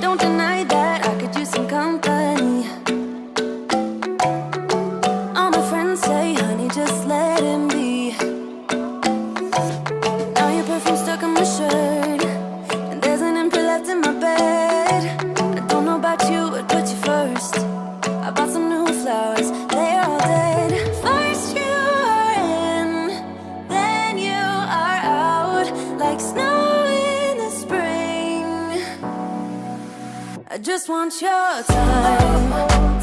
Don't deny that I could use some company. All my friends say, honey, just let him be. Now your perfume stuck on my shirt, and there's an empty left in my bed. I don't know about you, but put you first. I bought some new flowers, they're all dead. First you are in, then you are out, like snow in the spring. I just want your time.